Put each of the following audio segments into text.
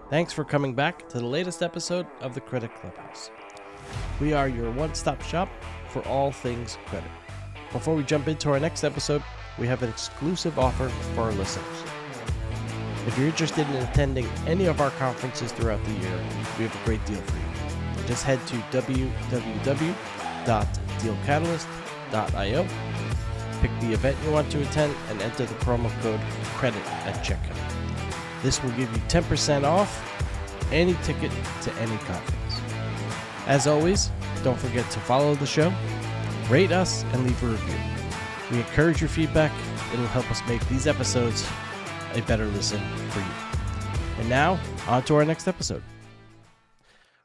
Thanks for coming back to the latest episode of the Credit Clubhouse. We are your one-stop shop for all things credit. Before we jump into our next episode, we have an exclusive offer for our listeners. If you're interested in attending any of our conferences throughout the year, we have a great deal for you. Just head to www.dealcatalyst.io, pick the event you want to attend, and enter the promo code CREDIT at checkout. This will give you 10% off any ticket to any conference. As always, don't forget to follow the show, rate us, and leave a review. We encourage your feedback. It'll help us make these episodes a better listen for you. And now, on to our next episode.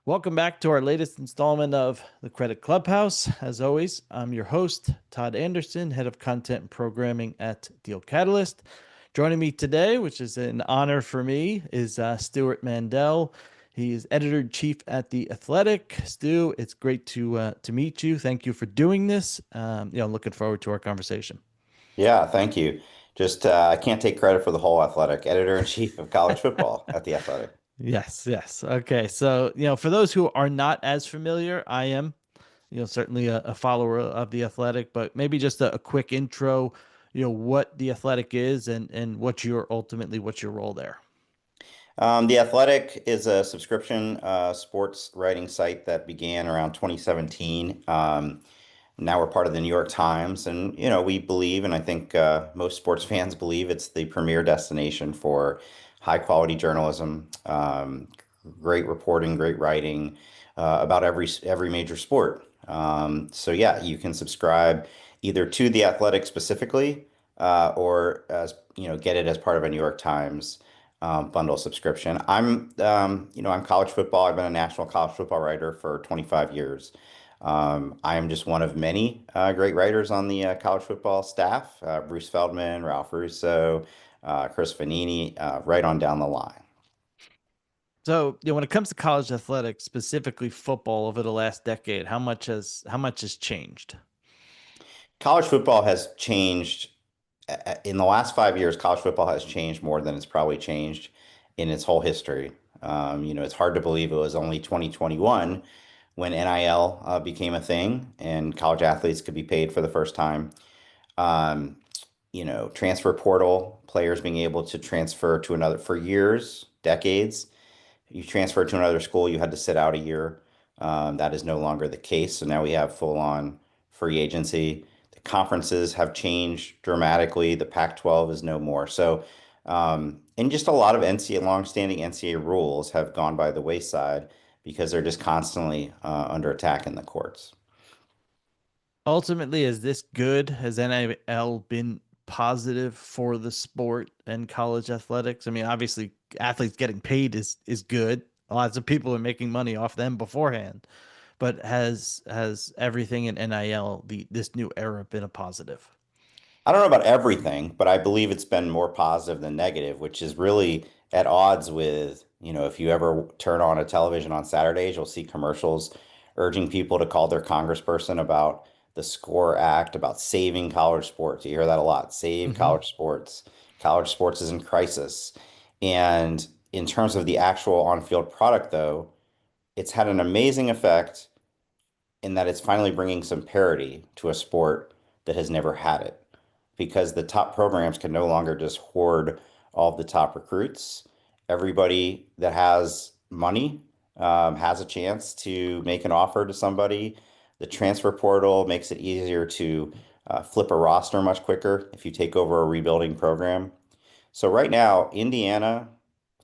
Welcome back to our latest installment of the Credit Clubhouse. As always, I'm your host, Todd Anderson, Head of Content and Programming at Deal Catalyst. Joining me today, which is an honor for me, is Stewart Mandel. He is editor-in-chief at The Athletic. Stu, it's great to meet you. Thank you for doing this. Looking forward to our conversation. Yeah, thank you. Just I can't take credit for the whole Athletic. Editor-in-chief of college football at The Athletic. Yes. Okay. So, for those who are not as familiar, I am, certainly a follower of The Athletic, but maybe just a quick intro, what The Athletic is and what's your role there. The Athletic is a subscription sports writing site that began around 2017. Now we're part of the New York Times, and we believe, and I think most sports fans believe, it's the premier destination for high quality journalism, great reporting, great writing about every major sport. So yeah, you can subscribe either to The Athletic specifically, or as get it as part of a New York Times bundle subscription. I'm college football. I've been a national college football writer for 25 years. I am just one of many great writers on the college football staff. Bruce Feldman, Ralph Russo, Chris Vanini, right on down the line. So, when it comes to college athletics, specifically football over the last decade, how much has changed? College football has changed in the last 5 years. College football has changed more than it's probably changed in its whole history. It's hard to believe it was only 2021 when NIL became a thing and college athletes could be paid for the first time. Um, Transfer portal, players being able to transfer to another for years, decades. You transferred to another school, you had to sit out a year. That is no longer the case. So now we have full on free agency. The conferences have changed dramatically. The Pac-12 is no more. So, and just a lot of NCAA, longstanding NCAA rules have gone by the wayside because they're just constantly under attack in the courts. Ultimately, is this good? Has NIL been positive for the sport and college athletics? I mean, obviously, athletes getting paid is good. Lots of people are making money off them beforehand. But has everything in NIL, this new era, been a positive? I don't know about everything, but I believe it's been more positive than negative, which is really at odds with, if you ever turn on a television on Saturdays, you'll see commercials urging people to call their congressperson about the SCORE Act, about saving college sports. You hear that a lot. Save Mm-hmm. college sports. College sports is in crisis. And in terms of the actual on-field product, though, it's had an amazing effect in that it's finally bringing some parity to a sport that has never had it because the top programs can no longer just hoard all of the top recruits. Everybody that has money has a chance to make an offer to somebody. The transfer portal makes it easier to flip a roster much quicker if you take over a rebuilding program. So right now, Indiana,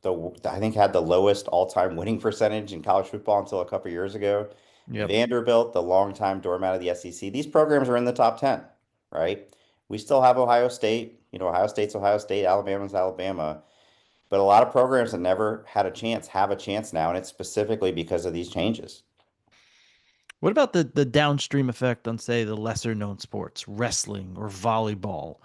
I think had the lowest all-time winning percentage in college football until a couple years ago. Yep. Vanderbilt, the longtime doormat of the SEC, these programs are in the top 10, right? We still have Ohio State. Ohio State's Ohio State, Alabama's Alabama. But a lot of programs that never had a chance have a chance now, and it's specifically because of these changes. What about the downstream effect on, say, the lesser known sports, wrestling or volleyball?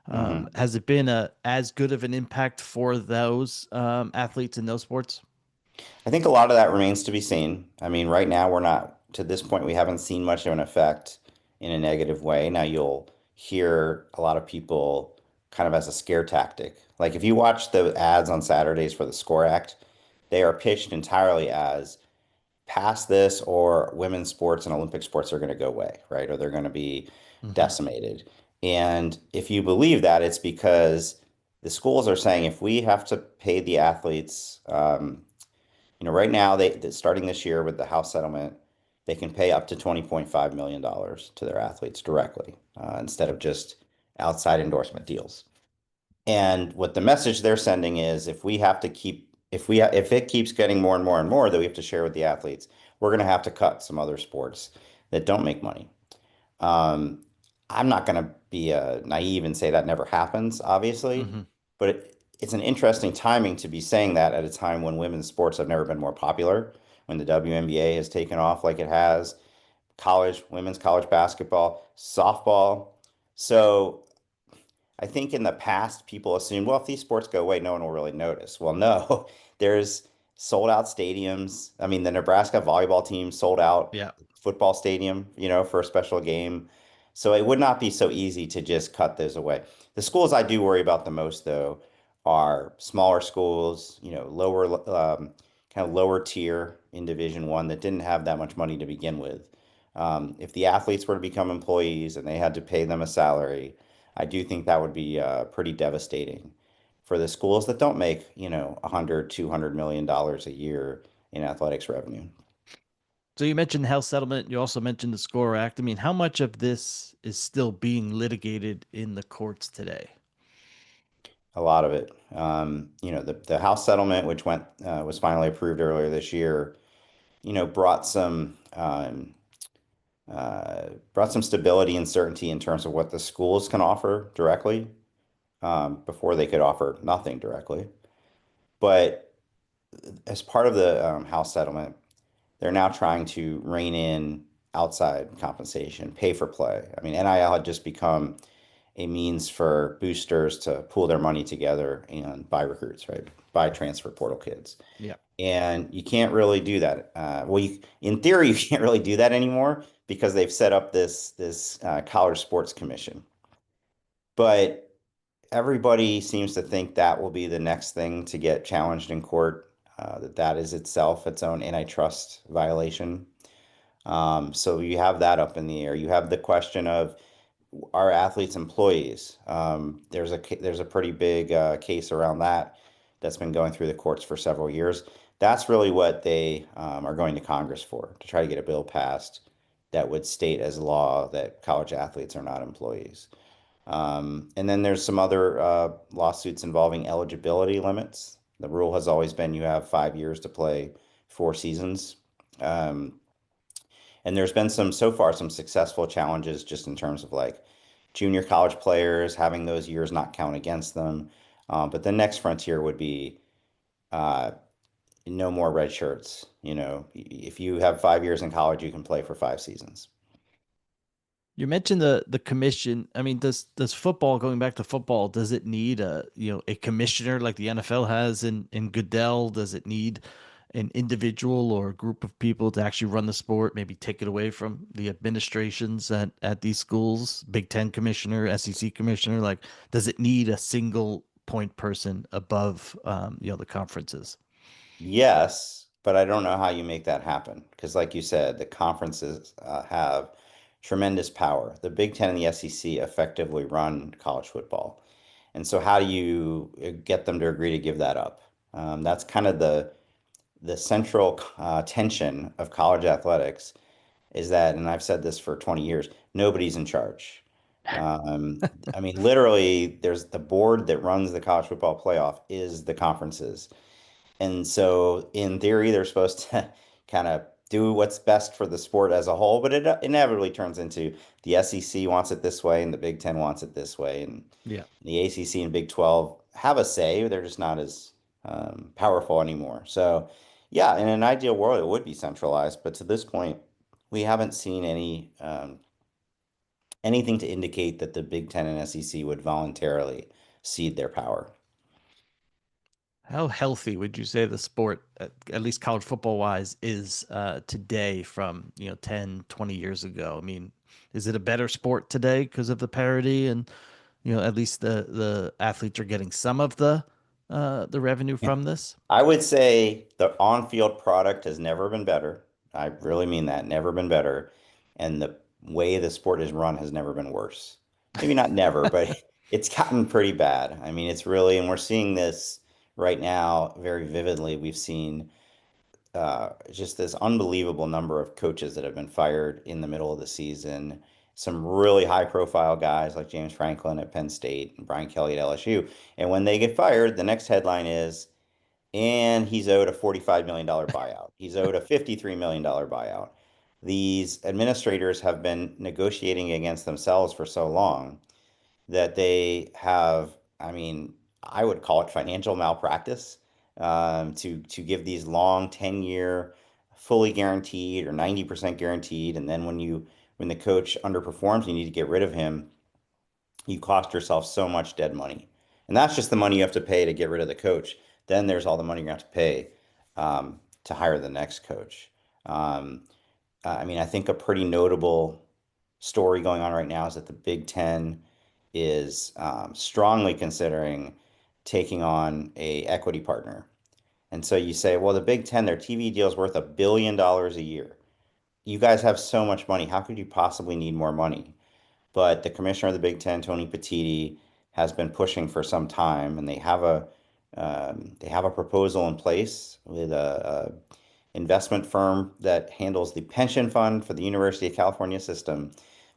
hmm Has it been as good of an impact for those athletes in those sports? I think a lot of that remains to be seen. I mean, right now, we're not, to this point, we haven't seen much of an effect in a negative way. Now, you'll hear a lot of people kind of as a scare tactic. Like if you watch the ads on Saturdays for the SCORE Act, they are pitched entirely as past this or women's sports and Olympic sports are going to go away, right? Or they're going to be Hmm. decimated. And if you believe that, it's because the schools are saying if we have to pay the athletes, right now starting this year with the House settlement, they can pay up to $20.5 million to their athletes directly instead of just outside endorsement deals. And what the message they're sending is if we have to keep, if it keeps getting more and more and more that we have to share with the athletes, we're going to have to cut some other sports that don't make money. Um, I'm not going to be naive and say that never happens, obviously, Hmm. but it's an interesting timing to be saying that at a time when women's sports have never been more popular, when the WNBA has taken off like it has, women's college basketball, softball. So I think in the past, people assumed, well, if these sports go away, no one will really notice. Well, no, there's sold out stadiums. I mean, the Nebraska volleyball team sold out Yeah. football stadium, for a special game. So it would not be so easy to just cut those away. The schools I do worry about the most, though, are smaller schools, lower, kind of lower tier in Division One that didn't have that much money to begin with. If the athletes were to become employees and they had to pay them a salary, I do think that would be pretty devastating for the schools that don't make, 100, $200 million a year in athletics revenue. So you mentioned the health settlement. You also mentioned the SCORE Act. I mean, how much of this is still being litigated in the courts today? A lot of it. The House settlement, which was finally approved earlier this year, brought some stability and certainty in terms of what the schools can offer directly before they could offer nothing directly. But as part of the House settlement, they're now trying to rein in outside compensation, pay for play. I mean, NIL had just become a means for boosters to pool their money together and buy recruits, right? Buy transfer portal kids. Yeah. And you can't really do that. In theory, you can't really do that anymore because they've set up this college sports commission. But everybody seems to think that will be the next thing to get challenged in court. That is itself its own antitrust violation. So you have that up in the air. You have the question of are athletes employees? There's a pretty big case around that that's been going through the courts for several years. That's really what they are going to Congress for, to try to get a bill passed that would state as law that college athletes are not employees. And then there's some other lawsuits involving eligibility limits. The rule has always been you have 5 years to play 4 seasons. Um, and there's been so far, some successful challenges just in terms of like junior college players having those years not count against them. But the next frontier would be uh, no more red shirts. If you have 5 years in college, you can play for 5 seasons. You mentioned the commission. I mean, does football, going back to football, does it need a commissioner like the NFL has in Goodell? Does it need an individual or a group of people to actually run the sport, maybe take it away from the administrations at these schools, Big Ten commissioner, SEC commissioner? Like, does it need a single point person above the conferences? Yes, but I don't know how you make that happen because, like you said, the conferences have tremendous power. The Big Ten and the SEC effectively run college football. And so, how do you get them to agree to give that up? That's kind of the central tension of college athletics is that, and I've said this for 20 years, nobody's in charge. I mean, literally, there's the board that runs the college football playoff is the conferences. And so, in theory, they're supposed to kind of do what's best for the sport as a whole, but it inevitably turns into the SEC wants it this way and the Big Ten wants it this way, and Yeah. the ACC and Big 12 have a say. They're just not as powerful anymore. So, yeah, in an ideal world, it would be centralized, but to this point, we haven't seen anything to indicate that the Big Ten and SEC would voluntarily cede their power. How healthy would you say the sport, at least college football wise, is today from, 10, 20 years ago? I mean, is it a better sport today because of the parity and, at least the athletes are getting some of the the revenue from this? I would say the on-field product has never been better. I really mean that, never been better. And the way the sport is run has never been worse. Maybe not never, but it's gotten pretty bad. I mean, it's really, and we're seeing this right now very vividly. We've seen just this unbelievable number of coaches that have been fired in the middle of the season. Some really high-profile guys like James Franklin at Penn State and Brian Kelly at LSU. And when they get fired, the next headline is, and he's owed a $45 million buyout. He's owed a $53 million buyout. These administrators have been negotiating against themselves for so long that they have, I mean, I would call it financial malpractice, to give these long 10-year fully guaranteed or 90% guaranteed. And then when the coach underperforms, you need to get rid of him, you cost yourself so much dead money. And that's just the money you have to pay to get rid of the coach. Then there's all the money you have to pay to hire the next coach. Um, I mean, I think a pretty notable story going on right now is that the Big Ten is strongly considering taking on a equity partner. And so you say, well, the Big Ten, their TV deal is worth $1 billion a year. You guys have so much money. How could you possibly need more money? But the commissioner of the Big Ten, Tony Petitti, has been pushing for some time, and they have a proposal in place with a investment firm that handles the pension fund for the University of California system,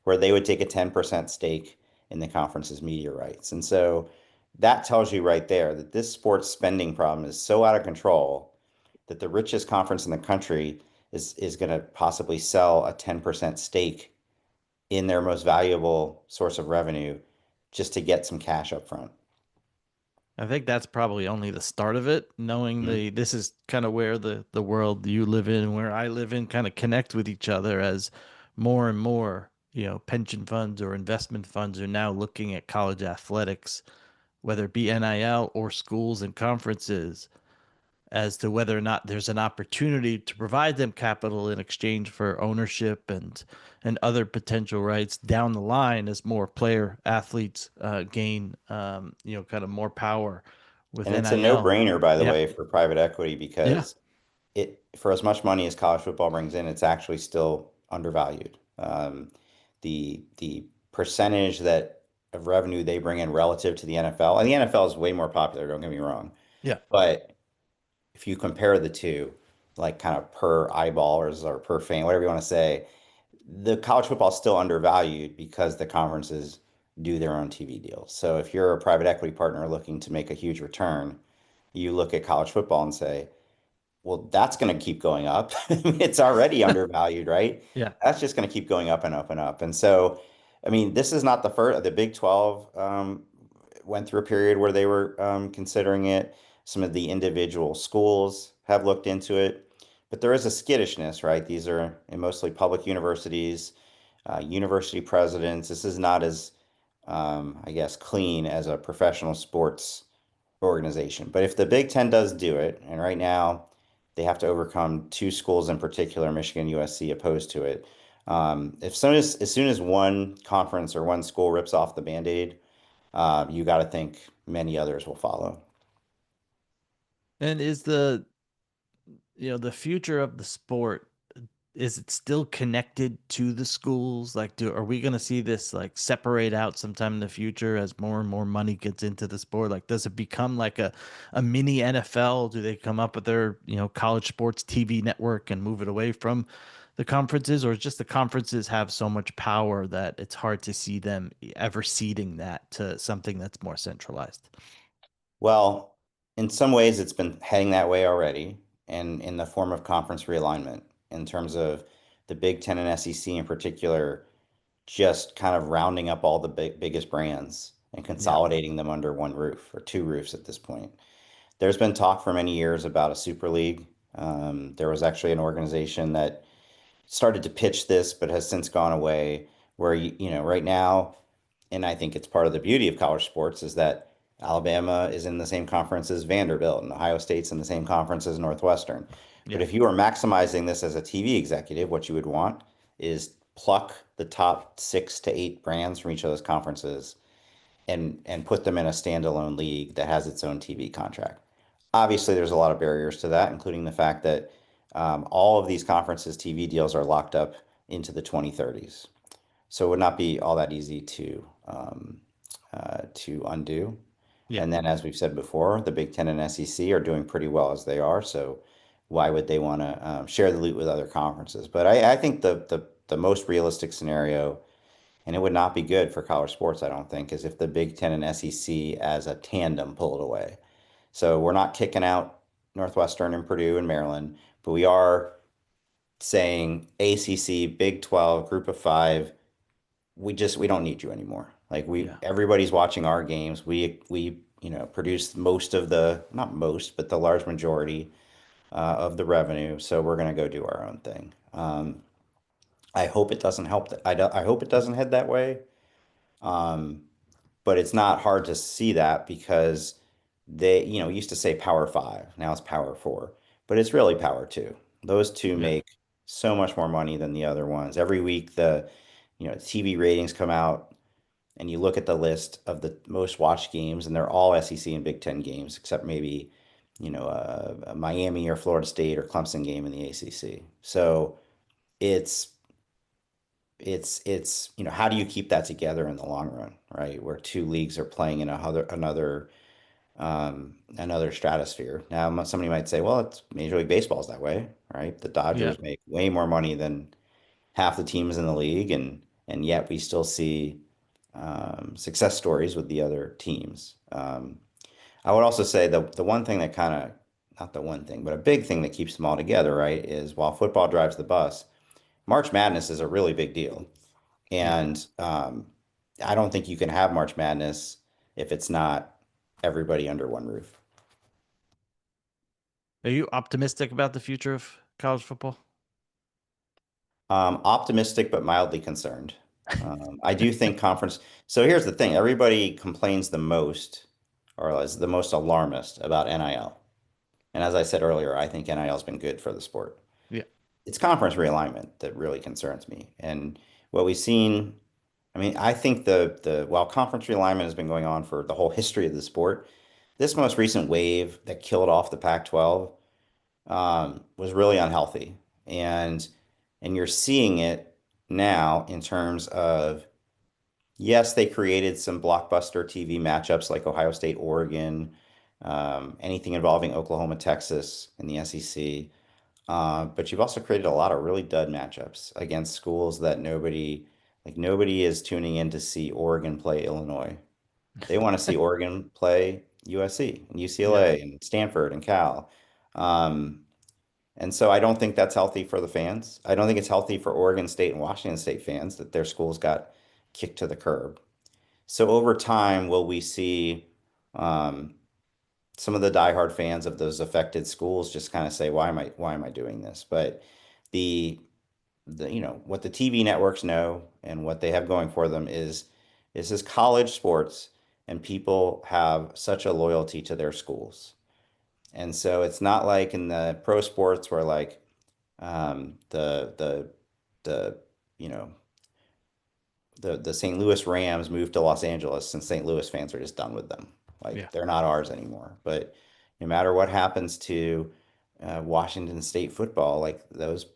where they would take a 10% stake in the conference's media rights. And so that tells you right there that this sports spending problem is so out of control that the richest conference in the country is going to possibly sell a 10% stake in their most valuable source of revenue just to get some cash up front. I think that's probably only the start of it, knowing Mhm. this is kind of where the world you live in, where I live in, kind of connect with each other as more and more, pension funds or investment funds are now looking at college athletics, whether it be NIL or schools and conferences, as to whether or not there's an opportunity to provide them capital in exchange for ownership and other potential rights down the line as more player athletes gain kind of more power with And it's a NIL. no-brainer, by the Yeah, way, for private equity yeah, because for as much money as college football brings in, it's actually still undervalued. The percentage that of revenue they bring in relative to the NFL, and the NFL is way more popular, don't get me wrong. yeah. But if you compare the two, like kind of per eyeball or per fan, whatever you want to say, the college football is still undervalued because the conferences do their own TV deals. So if you're a private equity partner looking to make a huge return, you look at college football and say, well, that's going to keep going up. It's already undervalued, right? Yeah. That's just going to keep going up and up and up. And so, I mean, this is not the first. The Big 12 went through a period where they were considering it. Some of the individual schools have looked into it, but there is a skittishness, right? These are mostly public universities, university presidents. This is not as, I guess, clean as a professional sports organization. But if the Big Ten does do it, and right now they have to overcome two schools in particular, Michigan, USC, opposed to it. If as soon as one conference or one school rips off the Band-Aid, you got to think many others will follow. And is the future of the sport, is it still connected to the schools? Like, are we going to see this like separate out sometime in the future as more and more money gets into the sport? Like, does it become like a mini NFL? Do they come up with their, college sports TV network and move it away from the conferences, or is just the conferences have so much power that it's hard to see them ever ceding that to something that's more centralized? Well, in some ways, it's been heading that way already, and in the form of conference realignment, in terms of the Big Ten and SEC in particular, just kind of rounding up all the biggest brands and Yeah. consolidating them under one roof or two roofs at this point. There's been talk for many years about a super league. There was actually an organization that started to pitch this, but has since gone away. Where right now, and I think it's part of the beauty of college sports is that Alabama is in the same conference as Vanderbilt, and Ohio State's in the same conference as Northwestern. But Yeah. if you are maximizing this as a TV executive, what you would want is pluck the top 6 to 8 brands from each of those conferences and put them in a standalone league that has its own TV contract. Obviously, there's a lot of barriers to that, including the fact that all of these conferences' TV deals are locked up into the 2030s. So it would not be all that easy to undo. Yeah. And then, as we've said before, the Big Ten and SEC are doing pretty well as they are. So why would they want to share the loot with other conferences? But I think the most realistic scenario, and it would not be good for college sports, I don't think, is if the Big Ten and SEC as a tandem pulled away. So we're not kicking out Northwestern and Purdue and Maryland, but we are saying ACC, Big 12, Group of Five, we don't need you anymore. Like Yeah. everybody's watching our games. We produce most of the, not most, but the large majority of the revenue. So we're going to go do our own thing. I hope it doesn't help that. I hope it doesn't head that way. Um, but it's not hard to see that because they used to say Power Five, now it's Power Four, but it's really Power Two. Those two Yeah. make so much more money than the other ones. Every week, the TV ratings come out, and you look at the list of the most watched games, and they're all SEC and Big Ten games, except maybe, a Miami or Florida State or Clemson game in the ACC. So it's how do you keep that together in the long run, right? Where two leagues are playing in another stratosphere. Now, somebody might say, well, it's Major League Baseball's that way, right? The Yeah. Dodgers make way more money than half the teams in the league, and yet we still see success stories with the other teams. I would also say the one thing that kind of, not the one thing, but a big thing that keeps them all together, right, is while football drives the bus, March Madness is a really big deal. Yeah. And I don't think you can have March Madness if it's not everybody under one roof. Are you optimistic about the future of college football? Optimistic but mildly concerned. I do think conference. So here's the thing: everybody complains the most, or is the most alarmist about NIL. And as I said earlier, I think NIL has been good for the sport. Yeah. It's conference realignment that really concerns me. And what we've seen, I mean, I think the while conference realignment has been going on for the whole history of the sport, this most recent wave that killed off the Pac-12 was really unhealthy. And you're seeing it now in terms of, yes, they created some blockbuster TV matchups like Ohio State, Oregon, anything involving Oklahoma, Texas, and the SEC. But you've also created a lot of really dud matchups against schools that nobody is tuning in to see Oregon play Illinois. They want to see Oregon play USC and Yeah. UCLA and Stanford and Cal. Um, and so I don't think that's healthy for the fans. I don't think it's healthy for Oregon State and Washington State fans that their schools got kicked to the curb. So over time, will we see um, some of the diehard fans of those affected schools just kind of say, why am I doing this? But the what the TV networks know and what they have going for them is this is college sports, and people have such a loyalty to their schools. And so it's not like in the pro sports where like the you know the St. Louis Rams moved to Los Angeles, and St. Louis fans are just done with them. Yeah. Like they're not ours anymore. But no matter what happens to Washington State football, like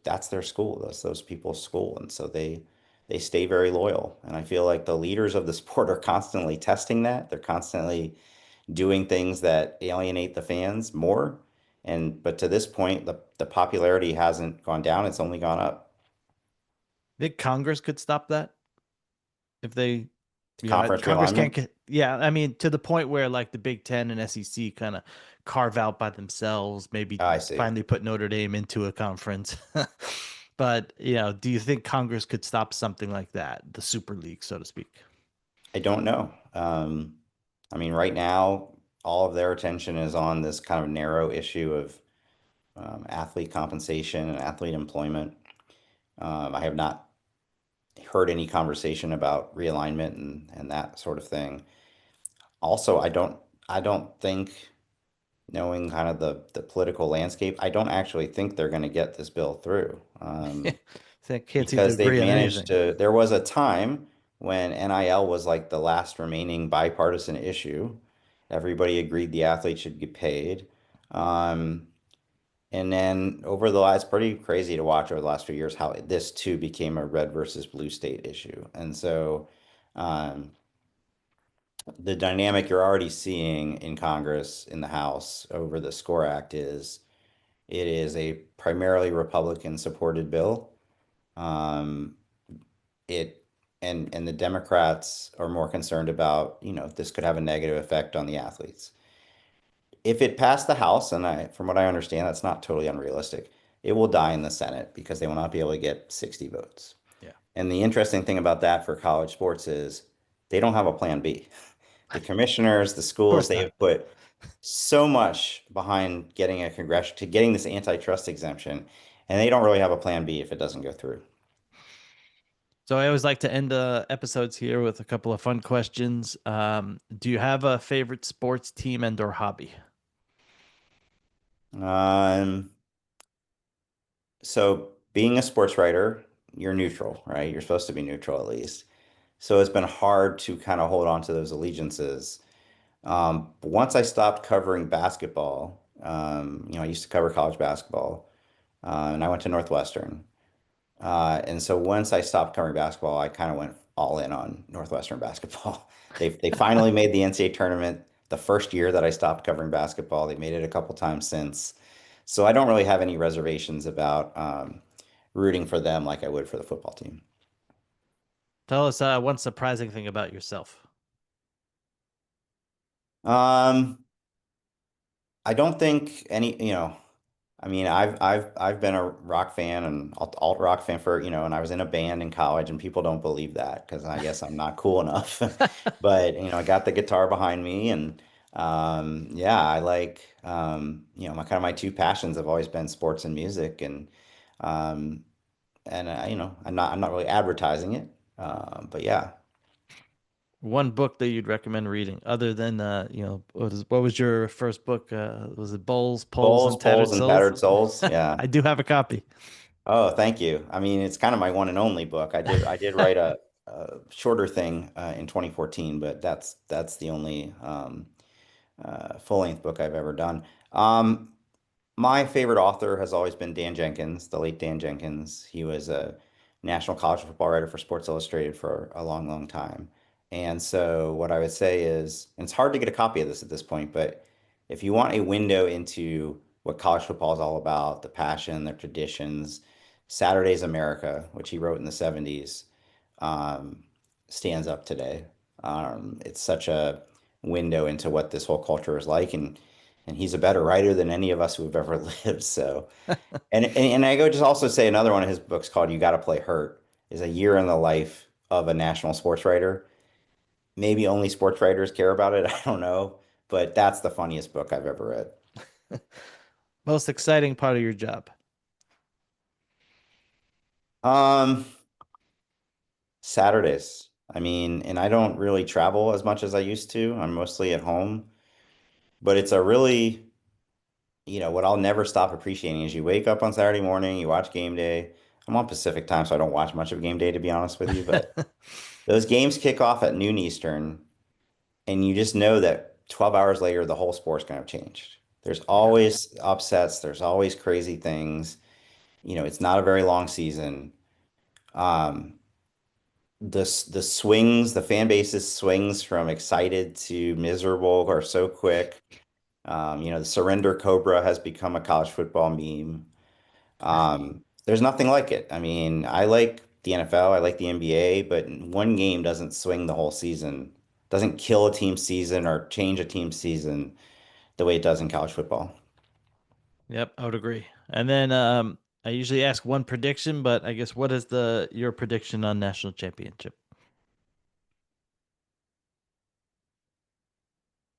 that's their school. That's those people's school, and so they stay very loyal. And I feel like the leaders of the sport are constantly testing that. They're constantly doing things that alienate the fans more. And but to this point, the popularity hasn't gone down, it's only gone up. Think Congress could stop that if they, Conference Congress can't realignment, get, yeah, I mean, to the point where like the Big Ten and SEC kind of carve out by themselves, maybe I see. finally put Notre Dame into a conference. But, do you think Congress could stop something like that, the Super League, so to speak? I don't know. I mean, right now, all of their attention is on this kind of narrow issue of athlete compensation and athlete employment. I have not heard any conversation about realignment and that sort of thing. Also, I don't think, knowing kind of the political landscape, I don't actually think they're going to get this bill through. They can't seem to Because they've agree on managed anything. to, there was a time when NIL was like the last remaining bipartisan issue. Everybody agreed the athletes should get paid. Um, and then over the last, pretty crazy to watch over the last few years how this too became a red versus blue state issue. And so um, the dynamic you're already seeing in Congress, in the House over the SCORE Act is it is a primarily Republican supported bill. Um, it and the Democrats are more concerned about, this could have a negative effect on the athletes. If it passed the House, and from what I understand, that's not totally unrealistic, it will die in the Senate because they will not be able to get 60 votes. Yeah. And the interesting thing about that for college sports is they don't have a plan B. The commissioners, the Of schools, course they not. have put so much behind getting a congressional to getting this antitrust exemption, and they don't really have a plan B if it doesn't go through. So I always like to end the episodes here with a couple of fun questions. Do you have a favorite sports team and or hobby? Um, so being a sports writer, you're neutral, right? You're supposed to be neutral at least. So it's been hard to kind of hold on to those allegiances. But once I stopped covering basketball, I used to cover college basketball, and I went to Northwestern. And so once I stopped covering basketball, I kind of went all in on Northwestern basketball. They finally made the NCAA tournament the first year that I stopped covering basketball. They made it a couple times since. So I don't really have any reservations about rooting for them like I would for the football team. Tell us one surprising thing about yourself. Um, I don't think any, I mean, I've been a rock fan and alt rock fan for, and I was in a band in college, and people don't believe that because I guess I'm not cool enough. But, I got the guitar behind me, and yeah, I like my kind of my two passions have always been sports and music, um I'm not really advertising it. But yeah, One book that you'd recommend reading, other than what was your first book? Was it Bowls, Poles, Bowls, and Tattered Poles, and Souls? Battered Souls. Yeah. I do have a copy. Oh, thank you. I mean, it's kind of my one and only book. I did write a shorter thing in 2014, but that's the only full-length book I've ever done. My favorite author has always been Dan Jenkins, the late Dan Jenkins. He was a national college football writer for Sports Illustrated for a long, long time. And so what I would say is, and it's hard to get a copy of this at this point, but if you want a window into what college football is all about, the passion, the traditions, Saturday's America, which he wrote in the 70s, um, stands up today. It's such a window into what this whole culture is like, and he's a better writer than any of us who have ever lived. So, and I go just also say another one of his books called "You Got to Play Hurt" is a year in the life of a national sports writer. Maybe only sports writers care about it. I don't know, but that's the funniest book I've ever read. Most exciting part of your job. Um, Saturdays. I mean, and I don't really travel as much as I used to. I'm mostly at home, but it's a really, what I'll never stop appreciating is you wake up on Saturday morning, you watch game day. I'm on Pacific time, so I don't watch much of game day to be honest with you, but those games kick off at noon Eastern, and you just know that 12 hours later, the whole sport's going to have changed. There's Yeah. always upsets, there's always crazy things. It's not a very long season. Um, the swings, the fan base's swings from excited to miserable are so quick. The surrender cobra has become a college football meme. There's nothing like it. I mean, I like the NFL, I like the NBA, but one game doesn't swing the whole season, doesn't kill a team's season or change a team's season the way it does in college football. Yep, I would agree. And then I usually ask one prediction, but I guess what is the your prediction on national championship?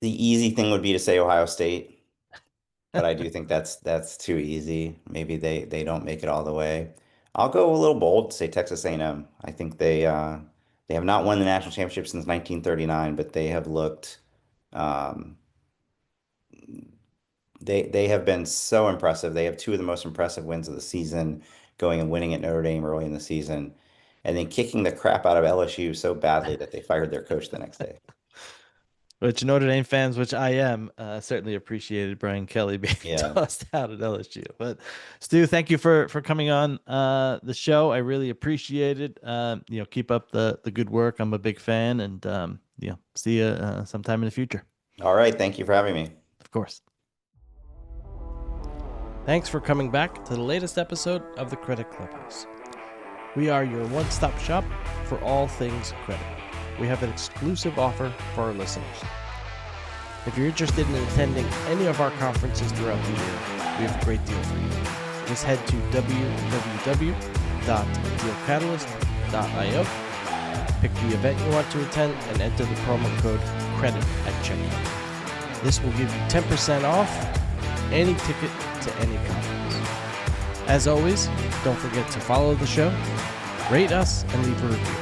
The easy thing would be to say Ohio State, but I do think that's too easy. Maybe they don't make it all the way. I'll go a little bold, say Texas A&M. I think they have not won the national championship since 1939, but they have looked um, they have been so impressive. They have two of the most impressive wins of the season, going and winning at Notre Dame early in the season. and then kicking the crap out of LSU so badly that they fired their coach the next day. Which Notre Dame fans, which I am, certainly appreciated Brian Kelly being Yeah. tossed out at LSU. But Stu, thank you for coming on the show. I really appreciate it. Keep up the good work. I'm a big fan, and see you sometime in the future. All right. Thank you for having me. Of course. Thanks for coming back to the latest episode of the Credit Clubhouse. We are your one-stop shop for all things credit. We have an exclusive offer for our listeners. If you're interested in attending any of our conferences throughout the year, we have a great deal for you. Just head to www.dealcatalyst.io, pick the event you want to attend, and enter the promo code CREDIT at checkout. This will give you 10% off any ticket to any conference. As always, don't forget to follow the show, rate us, and leave a review.